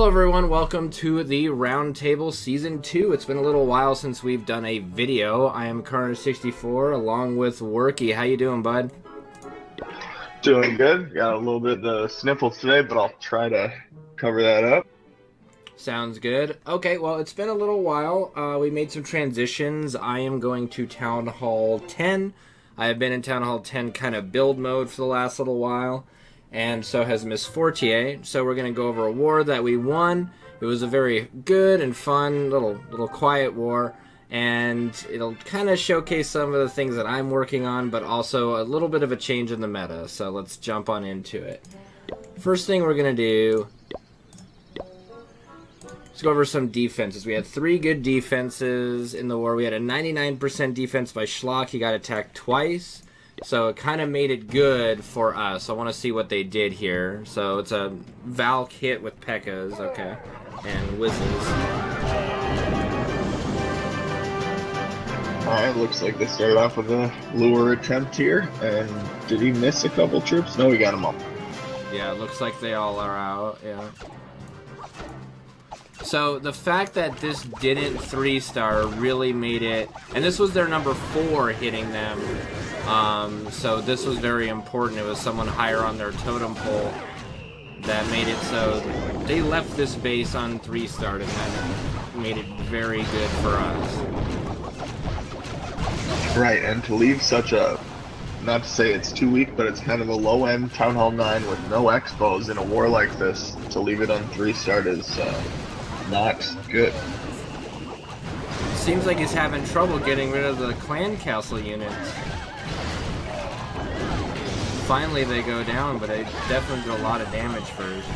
Hello everyone, welcome to the Roundtable Season 2. It's been a little while since we've done a video. I am Carter64 along with Worky. How you doing, bud? Doing good. Got a little bit of sniffles today, but I'll try to cover that up. Sounds good. Okay, well, it's been a little while. We made some transitions. I am going to Town Hall 10. I have been in Town Hall 10 kind of build mode for the last little while. And so has Miss Fortier. So we're going to go over a war that we won. It was a very good and fun little quiet war. And it'll kind of showcase some of the things that I'm working on, but also a little bit of a change in the meta. So let's jump on into it. First thing we're going to do, let's go over some defenses. We had 3 good defenses in the war. We had a 99% defense by Schlock. He got attacked twice. So it kind of made it good for us. I want to see what they did here. So it's a Valk hit with P.E.K.K.A.s, okay, and Whizzes. Alright, looks like they started off with a lure attempt here. And did he miss a couple troops? No, he got them all. Yeah, it looks like they all are out, yeah. So the fact that this didn't 3-star really made it, and this was their number 4 hitting them. So this was very important. It was someone higher on their totem pole that made it so they left this base on 3-star, and that made it very good for us. Right, and to leave such a, not to say it's too weak, but it's kind of a low-end Town Hall 9 with no expos in a war like this, to leave it on 3-star is not good. Seems like he's having trouble getting rid of the clan castle units. Finally they go down, but they definitely did a lot of damage first.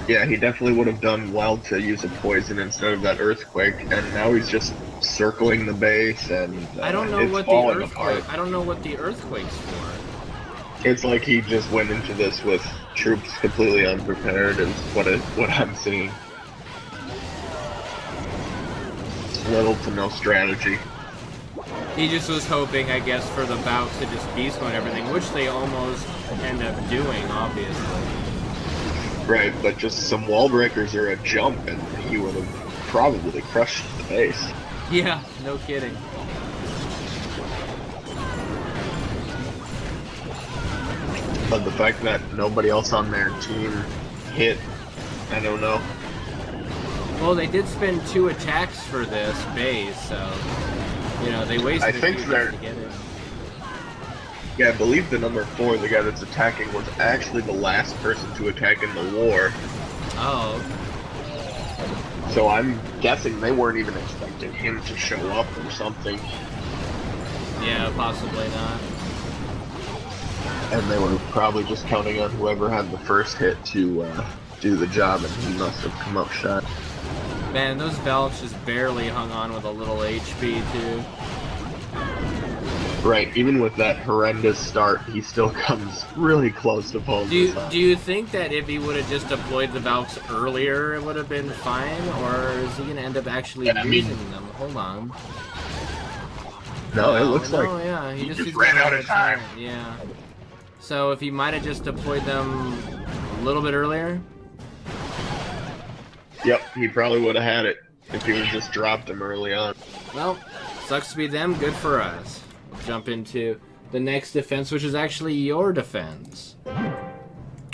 Yeah, he definitely would have done well to use a poison instead of that earthquake, and now he's just circling the base, and I don't know it's what falling the earthquake. apart. I don't know what the earthquake's for. It's like he just went into this with troops completely unprepared, is what I'm seeing. Little to no strategy. He just was hoping, I guess, for the bouts to just beast mode everything, which they almost end up doing, obviously. Right, but just some wall breakers or a jump, and he would have probably crushed the base. Yeah, no kidding. But the fact that nobody else on their team hit, I don't know. Well, they did spend 2 attacks for this base, so, you know, they wasted I think a few they're... to get it. Yeah, I believe the number 4, the guy that's attacking, was actually the last person to attack in the war. Oh. So I'm guessing they weren't even expecting him to show up or something. Yeah, possibly not. And they were probably just counting on whoever had the first hit to do the job, and he must have come up shot. Man, those Valks just barely hung on with a little HP, too. Right, even with that horrendous start, he still comes really close to pulling this off. Do you think that if he would have just deployed the Valks earlier, it would have been fine? Or is he going to end up actually using them? Hold on. No, it looks like yeah, he just ran out of time. Yeah. So if he might have just deployed them a little bit earlier? Yep, he probably would have had it if he would just dropped them early on. Well, sucks to be them, good for us. We'll jump into the next defense, which is actually your defense.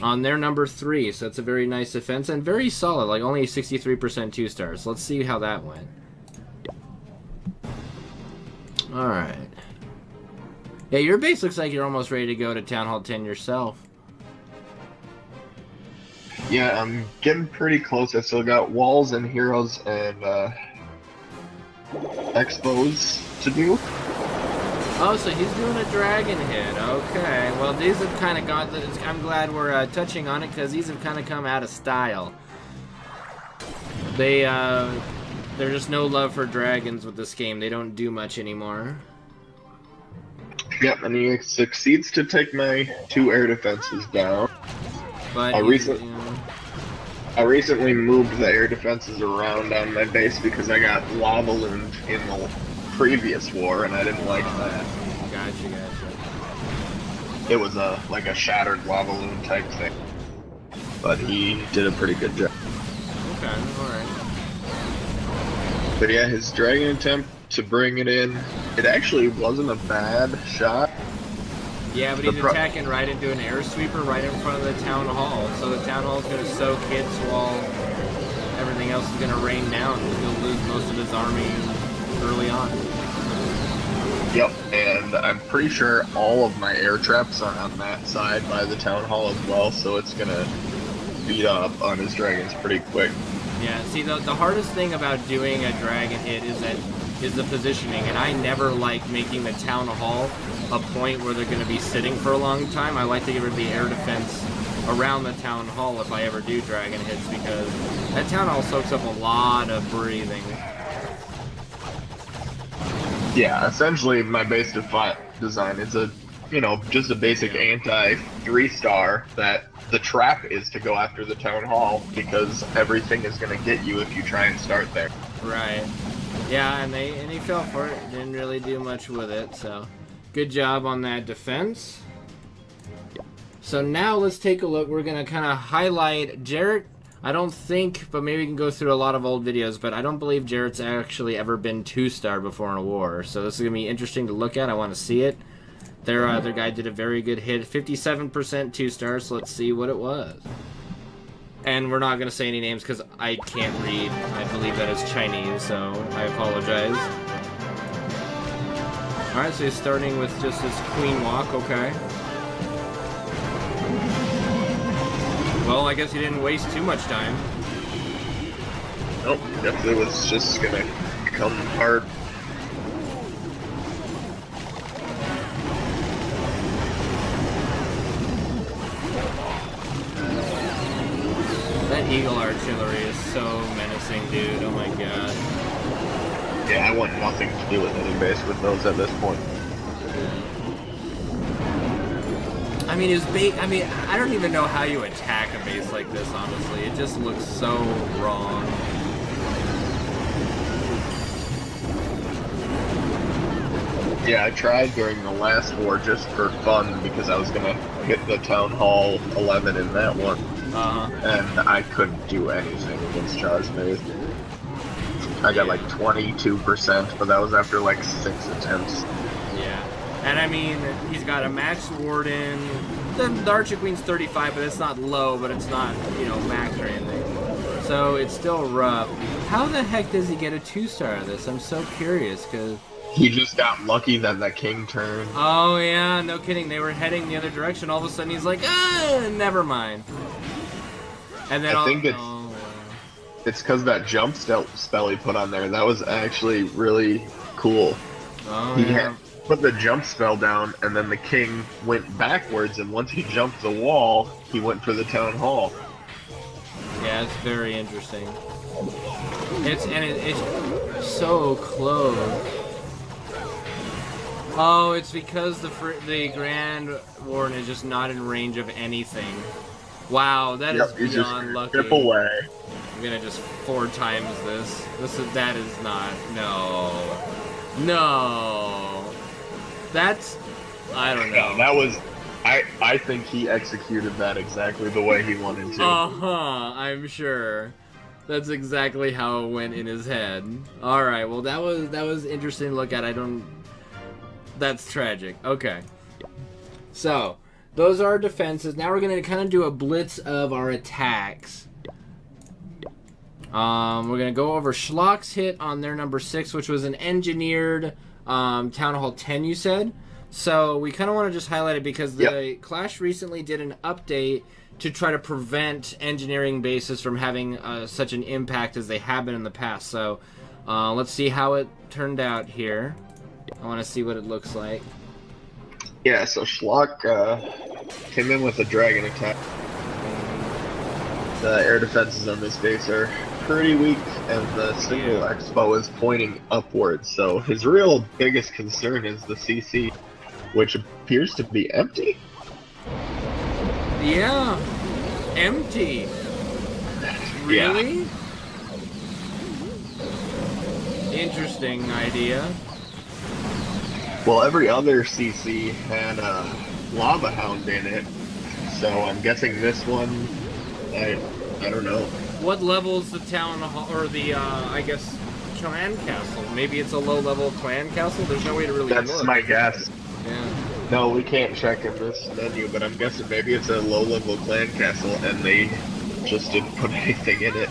On their number 3, so it's a very nice defense and very solid, like only 63% 2-stars. Let's see how that went. Alright. Yeah, your base looks like you're almost ready to go to Town Hall 10 yourself. Yeah, I'm getting pretty close. I still got walls and heroes and expos to do. Oh, so he's doing a dragon hit. Okay. Well, these have kind of got... I'm glad we're touching on it, because these have kind of come out of style. There's just no love for dragons with this game. They don't do much anymore. Yep, and he succeeds to take my 2 air defenses down. But I recently moved the air defenses around on my base because I got lava ballooned in the previous war, and I didn't like that. Gotcha. It was like a shattered lava balloon type thing. but he did a pretty good job. Okay, alright. But yeah, his dragon attempt to bring it in, it actually wasn't a bad shot. Yeah, but he's attacking right into an air sweeper right in front of the town hall. So the town hall is going to soak hits while everything else is going to rain down. He'll lose most of his army early on. Yep, and I'm pretty sure all of my air traps are on that side by the town hall as well, so it's going to beat up on his dragons pretty quick. Yeah, see, the hardest thing about doing a dragon hit is the positioning, and I never like making the town hall a point where they're going to be sitting for a long time. I like to get rid of the air defense around the town hall if I ever do dragon hits, because that town hall soaks up a lot of breathing. Yeah, essentially my base design is a, just a basic anti 3-star that the trap is to go after the town hall because everything is going to get you if you try and start there. Right. Yeah, and he fell for it. Didn't really do much with it, so good job on that defense. So now let's take a look. We're going to kind of highlight Jarrett. I don't think, but maybe we can go through a lot of old videos, but I don't believe Jarrett's actually ever been 2-star before in a war. So this is going to be interesting to look at. I want to see it. Their other guy did a very good hit. 57% 2-star, so let's see what it was. And we're not going to say any names because I can't read. I believe that is Chinese, so I apologize. Alright, so he's starting with just his queen walk, okay. Well, I guess he didn't waste too much time. Nope, definitely was just gonna come hard. That Eagle artillery is so menacing, dude. Oh my god. Yeah, I want nothing to do with any base with those at this point. I mean, I don't even know how you attack a base like this, honestly. It just looks so wrong. Yeah, I tried during the last war just for fun because I was gonna hit the Town Hall 11 in that one. And I couldn't do anything against Char's base. I got like 22%, but that was after like 6 attempts. Yeah. And I mean, he's got a max warden. The Archer Queen's 35, but it's not low, but it's not, max or anything. So it's still rough. How the heck does he get a 2-star out of this? I'm so curious, because... He just got lucky that the king turned. Oh, yeah, no kidding. They were heading the other direction. All of a sudden, he's like, never mind. And then I think it's because that jump spell he put on there. That was actually really cool. Oh, he yeah. had put the jump spell down, and then the king went backwards, and once he jumped the wall, he went for the town hall. Yeah, it's very interesting. It's so close. Oh, it's because the Grand Warden is just not in range of anything. Wow, that is beyond lucky. Chip away. I'm gonna just 4 times this. That is not. No. That's. I don't know. Yeah, that was. I think he executed that exactly the way he wanted to. I'm sure. That's exactly how it went in his head. All right. Well, that was interesting to look at. That's tragic. Okay. So, those are our defenses. Now we're going to kind of do a blitz of our attacks. We're going to go over Schlock's hit on their number 6, which was an engineered Town Hall 10, you said? So, we kind of want to just highlight it because the Clash recently did an update to try to prevent engineering bases from having such an impact as they have been in the past. So, let's see how it turned out here. I want to see what it looks like. Yeah, so Schlock came in with a dragon attack. The air defenses on this base are pretty weak, and the single expo is pointing upwards. So his real biggest concern is the CC, which appears to be empty. Yeah, empty. Really? Yeah. Interesting idea. Well, every other CC had a Lava Hound in it, so I'm guessing this one I don't know. What level's the town hall, or the, I guess, clan castle? Maybe it's a low-level clan castle? There's no way to really look. That's my guess. Yeah. No, we can't check in this menu, but I'm guessing maybe it's a low-level clan castle, and they just didn't put anything in it.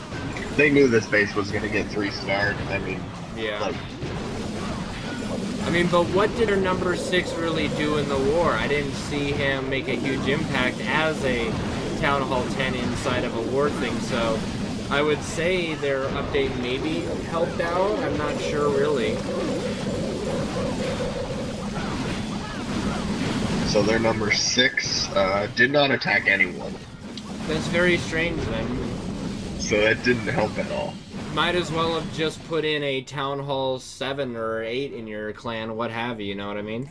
They knew this base was going to get 3-starred. I mean, yeah. Like, I mean, but what did our number 6 really do in the war? I didn't see him make a huge impact as a Town Hall 10 inside of a war thing, so I would say their update maybe helped out. I'm not sure really. so their number 6 did not attack anyone. That's very strange then. So that didn't help at all. Might as well have just put in a Town Hall 7 or 8 in your clan, what have you know what I mean?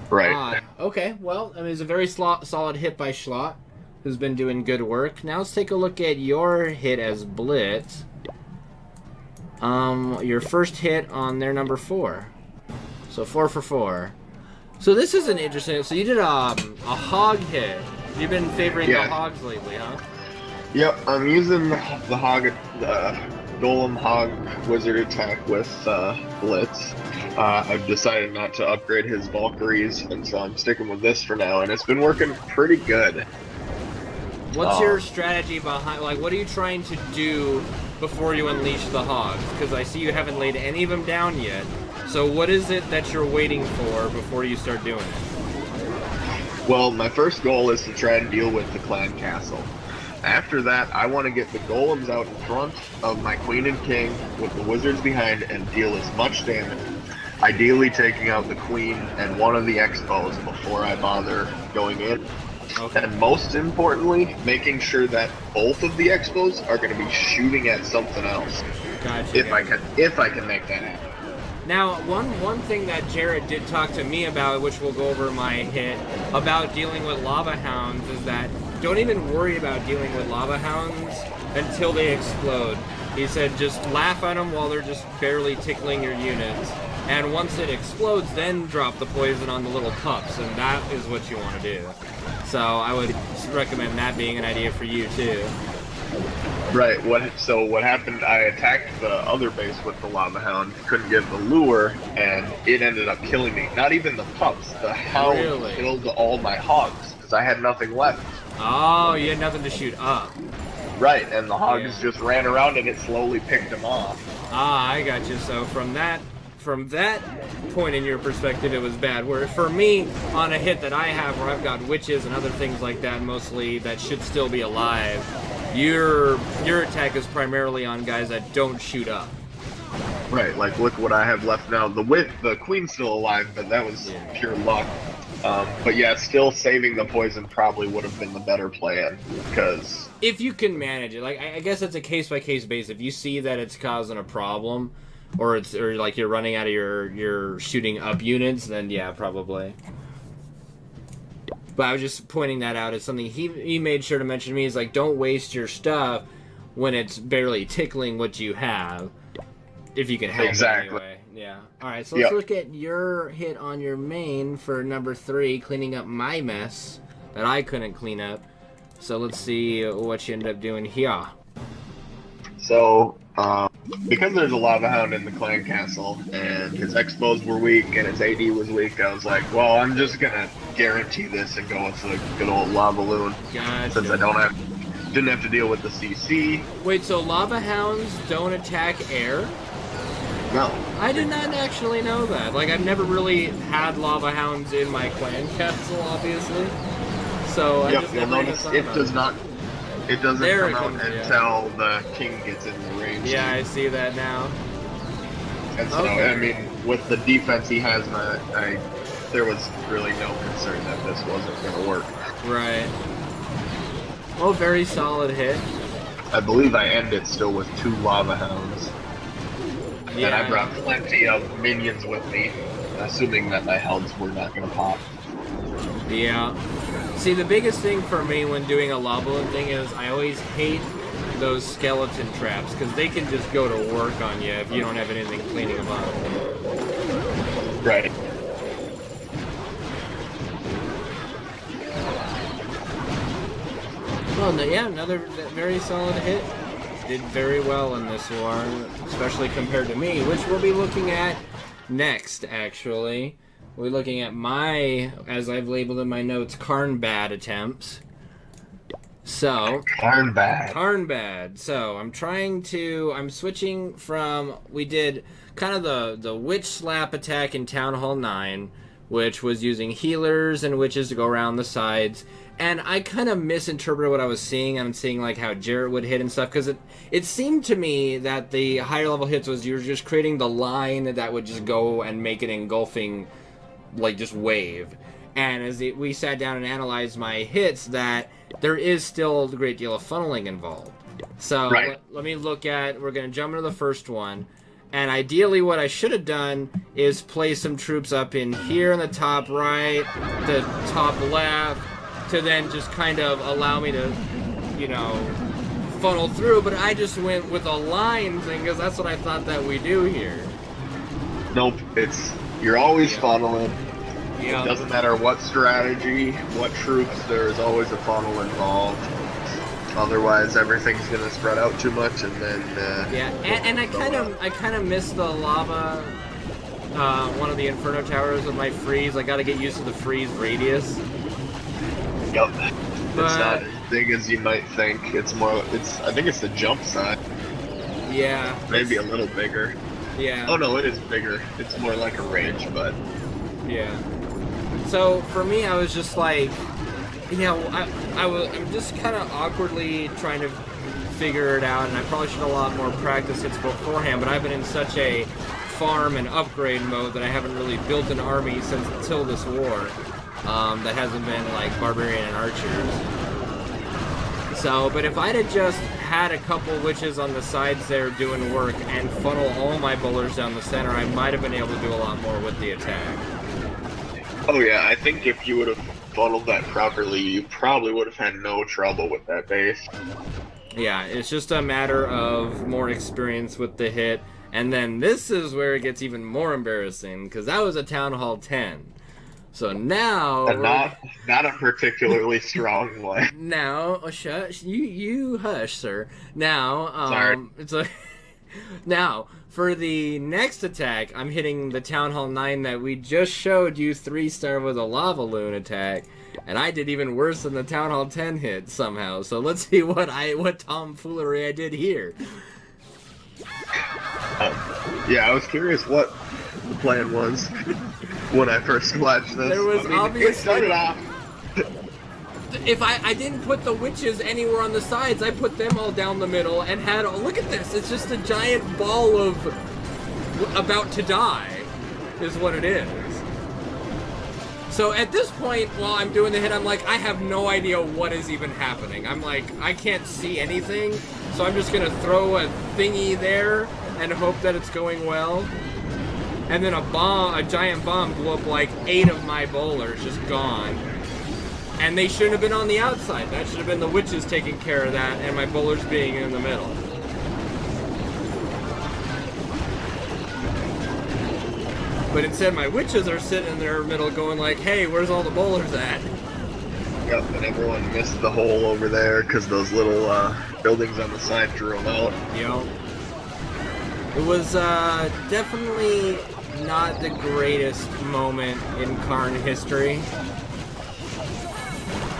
Right. Okay, well, I mean, it's a very solid hit by Schlott, who's been doing good work. Now let's take a look at your hit as Blitz. Your first hit on their number 4. So 4 for 4. So this is an interesting... So you did a hog hit. You've been favoring the hogs lately, huh? Yep, I'm using the Golem Hog Wizard attack with Blitz. I've decided not to upgrade his Valkyries, and so I'm sticking with this for now, and it's been working pretty good. What's your strategy behind, like, what are you trying to do before you unleash the hogs? Because I see you haven't laid any of them down yet. So what is it that you're waiting for before you start doing it? Well, my first goal is to try and deal with the clan castle. After that, I want to get the golems out in front of my queen and king with the wizards behind and deal as much damage. Ideally taking out the queen and one of the expos before I bother going in. Okay. And most importantly, making sure that both of the expos are going to be shooting at something else. Gotcha. If I can make that happen. Now, one thing that Jared did talk to me about, which we'll go over in my hit, about dealing with lava hounds, is that don't even worry about dealing with lava hounds until they explode. He said just laugh at them while they're just barely tickling your units. And once it explodes, then drop the poison on the little pups, and that is what you want to do. So I would recommend that being an idea for you too. Right, so what happened, I attacked the other base with the lava hound, couldn't get the lure, and it ended up killing me. Not even the pups, the hound killed all my hogs, because I had nothing left. Oh, you had nothing to shoot up. Right, and the hogs just ran around and it slowly picked them off. Ah, I got you. So from that point in your perspective, it was bad. Where for me, on a hit that I have where I've got witches and other things like that, mostly that should still be alive, your attack is primarily on guys that don't shoot up. Right, like look what I have left now. The queen's still alive, but that was pure luck. But yeah, still saving the poison probably would have been the better plan, because if you can manage it, like I guess it's a case-by-case basis. If you see that it's causing a problem, or like you're running out of your shooting up units, then yeah, probably. But I was just pointing that out as something he made sure to mention to me, is like, don't waste your stuff when it's barely tickling what you have, if you can help it anyway. Yeah. Alright, so let's look at your hit on your main for number 3, cleaning up my mess that I couldn't clean up. So let's see what you ended up doing here. So, because there's a lava hound in the clan castle, and his expos were weak and his AD was weak, I was like, well, I'm just gonna guarantee this and go with the good old lava loon. Gotcha. Since I didn't have to deal with the CC. Wait, so lava hounds don't attack air? No. I did not actually know that. Like, I've never really had lava hounds in my clan castle, obviously. So I just never notice it does not. It doesn't there come out until the king gets in the range. Yeah, I see that now. And so, I mean, with the defense he has, there was really no concern that this wasn't going to work. Right. Oh, very solid hit. I believe I end it still with 2 lava hounds. Yeah. And I brought plenty of minions with me, assuming that my helds were not going to pop. Yeah. See, the biggest thing for me when doing a lava thing is I always hate those skeleton traps, because they can just go to work on you if you don't have anything cleaning them up. Right. Well, Oh, yeah, another very solid hit. Did very well in this war, especially compared to me, which we'll be looking at next, actually. We're looking at my, as I've labeled in my notes, Karnbad attempts. So, Karnbad. So, I'm switching from, we did kind of the Witch Slap attack in Town Hall 9, which was using healers and witches to go around the sides. And I kind of misinterpreted what I was seeing. I'm seeing like how Jarrett would hit and stuff, because it seemed to me that the higher level hits was you're just creating the line that would just go and make an engulfing, like, just wave. And as we sat down and analyzed my hits, that there is still a great deal of funneling involved. So let me look at, we're going to jump into the first one. And ideally what I should have done is place some troops up in here in the top right, the top left, to then just kind of allow me to, you know, funnel through. But I just went with a line thing because that's what I thought that we do here. Nope, you're always funneling. Yeah. It doesn't matter what strategy, what troops, there's always a funnel involved. Otherwise, everything's gonna spread out too much, and then yeah. And I kind of missed the lava. One of the Inferno Towers with my freeze. I got to get used to the freeze radius. Yep. It's not as big as you might think. It's more. I think it's the jump side. Yeah. Maybe a little bigger. Yeah. Oh no, it is bigger. It's more like a rage, but. Yeah. So for me, I was just like, you know, I'm just kind of awkwardly trying to figure it out, and I probably should have a lot more practice hits beforehand. But I've been in such a farm and upgrade mode that I haven't really built an army until this war. That hasn't been like barbarian and archers. So, but if I'd have just had a couple witches on the sides there doing work and funnel all my bowlers down the center, I might have been able to do a lot more with the attack. Oh yeah, I think if you would have funneled that properly, you probably would have had no trouble with that base. Yeah, it's just a matter of more experience with the hit. And then this is where it gets even more embarrassing, because that was a Town Hall 10. So now... And not a particularly strong one. Now, shush, you hush, sir. Now, Sorry. It's a... Now, for the next attack, I'm hitting the Town Hall 9 that we just showed you 3-star with a Lava Loon attack, and I did even worse than the Town Hall 10 hit somehow. So let's see what tomfoolery I did here. Yeah, I was curious what the plan was when I first watched this. There was obviously... It started off... If I didn't put the witches anywhere on the sides, I put them all down the middle and had... Look at this! It's just a giant ball of... about to die, is what it is. So at this point, while I'm doing the hit, I'm like, I have no idea what is even happening. I'm like, I can't see anything, so I'm just gonna throw a thingy there and hope that it's going well. And then a giant bomb blew up like 8 of my bowlers, just gone. And they shouldn't have been on the outside. That should have been the witches taking care of that, and my bowlers being in the middle. But instead, my witches are sitting in their middle going like, hey, where's all the bowlers at? Yep, and everyone missed the hole over there because those little buildings on the side drew them out. Yep. It was definitely not the greatest moment in Karn history.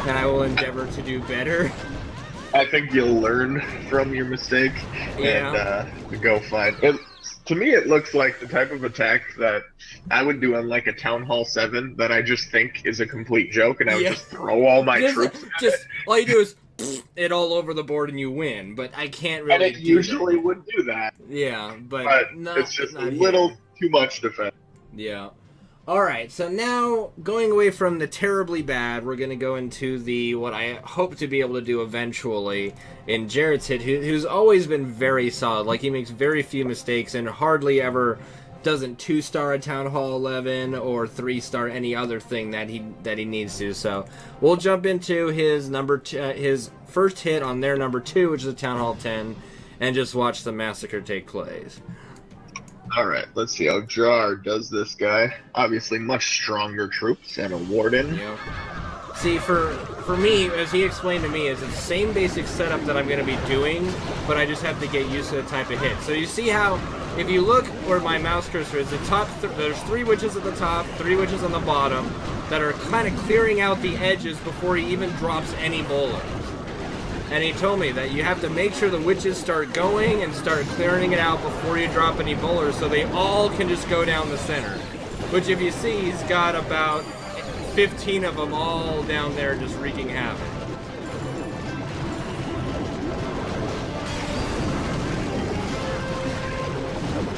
And I will endeavor to do better. I think you'll learn from your mistake and go fine. To me, it looks like the type of attack that I would do on like a Town Hall 7 that I just think is a complete joke, and I would just throw all my troops at it. All you do is it all over the board and you win, but I can't really and it usually would do that. Yeah, but it's just a little too much defense. Yeah. Alright, so now, going away from the terribly bad, we're going to go into the, what I hope to be able to do eventually, in Jarrett's hit, who's always been very solid. Like, he makes very few mistakes and hardly ever doesn't 2-star a Town Hall 11 or 3-star any other thing that he needs to. So, we'll jump into his his first hit on their number 2, which is a Town Hall 10, and just watch the massacre take place. Alright, let's see how Jar does this guy. Obviously much stronger troops and a warden. Yeah. See, for me, as he explained to me, is it's the same basic setup that I'm going to be doing, but I just have to get used to the type of hit. So you see how, if you look where my mouse cursor is, the top, there's 3 witches at the top, 3 witches on the bottom, that are kind of clearing out the edges before he even drops any bowlers. And he told me that you have to make sure the witches start going and start clearing it out before you drop any bowlers, so they all can just go down the center. Which, if you see, he's got about 15 of them all down there just wreaking havoc.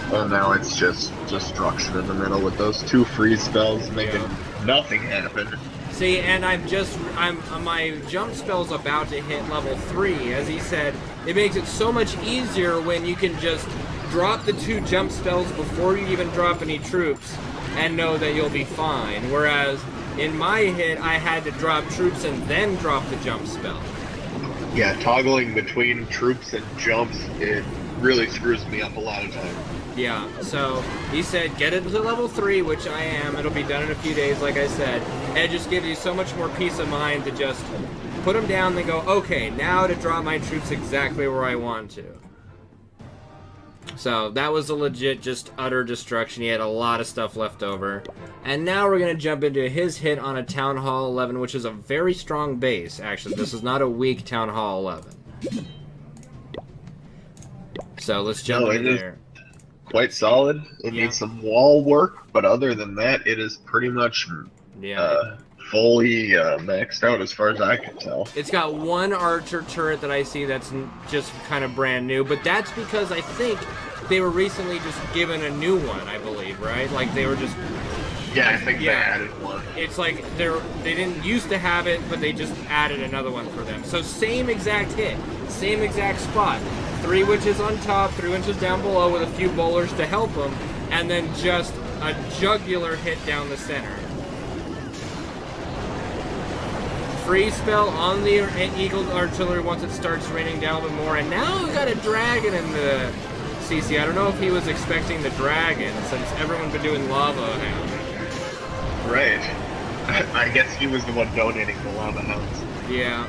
Well, now it's just destruction in the middle with those 2 freeze spells making nothing happen. See, and my jump spell's about to hit level 3. As he said, it makes it so much easier when you can just drop the 2 jump spells before you even drop any troops and know that you'll be fine. Whereas in my hit, I had to drop troops and then drop the jump spell. Yeah, toggling between troops and jumps, it really screws me up a lot of times. Yeah, so he said get it to level 3, which I am. It'll be done in a few days, like I said. And it just gives you so much more peace of mind to just put them down and go, okay, now to drop my troops exactly where I want to. So that was a legit, just utter destruction. He had a lot of stuff left over. And now we're going to jump into his hit on a Town Hall 11, which is a very strong base, actually. This is not a weak Town Hall 11. So let's jump into there. Quite solid. It needs some wall work, but other than that, it is pretty much fully maxed out as far as I can tell. It's got 1 archer turret that I see that's just kind of brand new, but that's because I think they were recently just given a new one, I believe, right? Like they were just... Yeah, I think they added one. It's like they didn't used to have it, but they just added another one for them. So same exact hit, same exact spot. 3 witches on top, 3 witches down below with a few bowlers to help them, and then just a jugular hit down the center. Freeze spell on the Eagle Artillery once it starts raining down a bit more, and now we've got a dragon in the CC. I don't know if he was expecting the dragon, since everyone's been doing lava hound. Right. I guess he was the one donating the lava hounds. Yeah.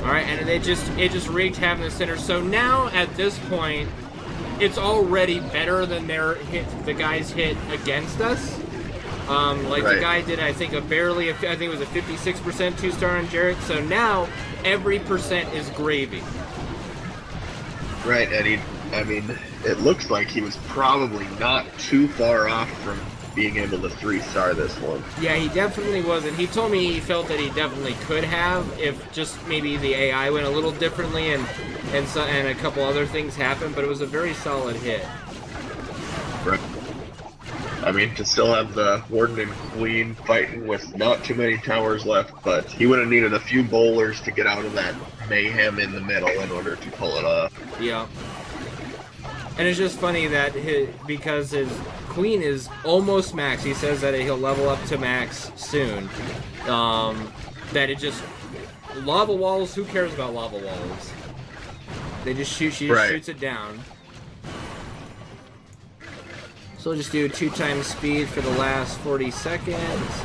Alright, and it just wreaked havoc in the center. So now, at this point, it's already better than the guy's hit against us. The guy did, I think, I think it was a 56% 2-star on Jarrett. So now, every percent is gravy. Right, and it looks like he was probably not too far off from being able to 3-star this one. Yeah, he definitely wasn't. He told me he felt that he definitely could have if just maybe the AI went a little differently and a couple other things happened, but it was a very solid hit. Right. I mean, to still have the Warden and Queen fighting with not too many towers left, but he would have needed a few bowlers to get out of that mayhem in the middle in order to pull it off. Yeah. And it's just funny that because his Queen is almost max, he says that he'll level up to max soon, that it just... Lava walls, who cares about lava walls? They just shoot, she just shoots it down. So we'll just do 2 times speed for the last 40 seconds.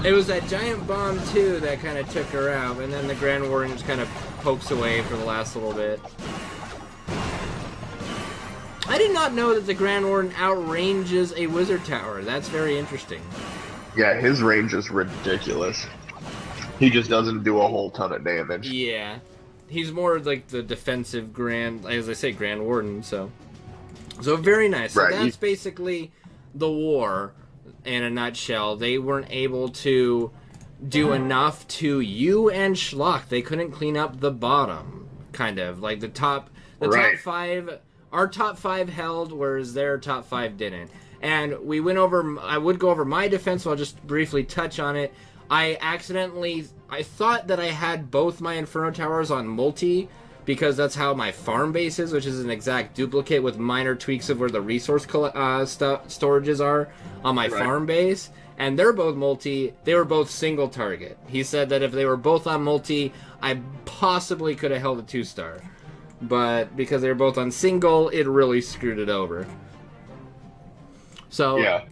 It was that giant bomb, too, that kind of took her out, and then the Grand Warden just kind of pokes away for the last little bit. I did not know that the Grand Warden outranges a Wizard Tower. That's very interesting. Yeah, his range is ridiculous. He just doesn't do a whole ton of damage. Yeah. He's more like the defensive Grand Warden, so very nice. So that's basically the war in a nutshell. They weren't able to do enough to you and Schlock. They couldn't clean up the bottom, kind of. Like the top 5... Our top 5 held, whereas their top 5 didn't. And we went over... I would go over my defense, so I'll just briefly touch on it. I thought that I had both my Inferno Towers on multi, because that's how my farm base is, which is an exact duplicate with minor tweaks of where the resource storages are on my farm base. And they're both multi. They were both single target. He said that if they were both on multi, I possibly could have held a 2-star. But because they were both on single, it really screwed it over. So,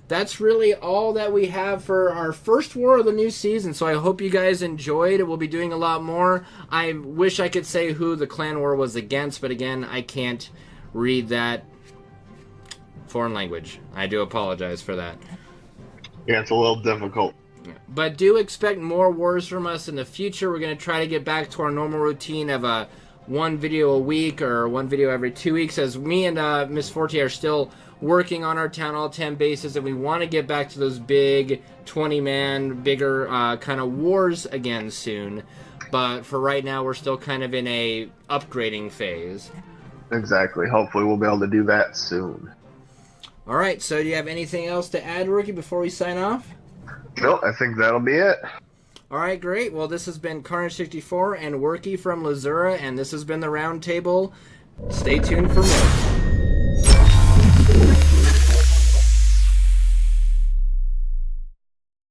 that's really all that we have for our first war of the new season. So I hope you guys enjoyed. We'll be doing a lot more. I wish I could say who the clan war was against, but again, I can't read that foreign language. I do apologize for that. Yeah, it's a little difficult. But do expect more wars from us in the future. We're going to try to get back to our normal routine of one video a week or one video every 2 weeks, as me and Miss Forte are still working on our Town Hall 10 bases, and we want to get back to those big 20-man, bigger kind of wars again soon. But for right now, we're still kind of in a upgrading phase. Exactly. Hopefully we'll be able to do that soon. All right, so do you have anything else to add, Rookie, before we sign off? No, I think that'll be it. All right, great. Well, this has been Carnage64 and Worky from Lzuruha, and this has been the Round Table. Stay tuned for more.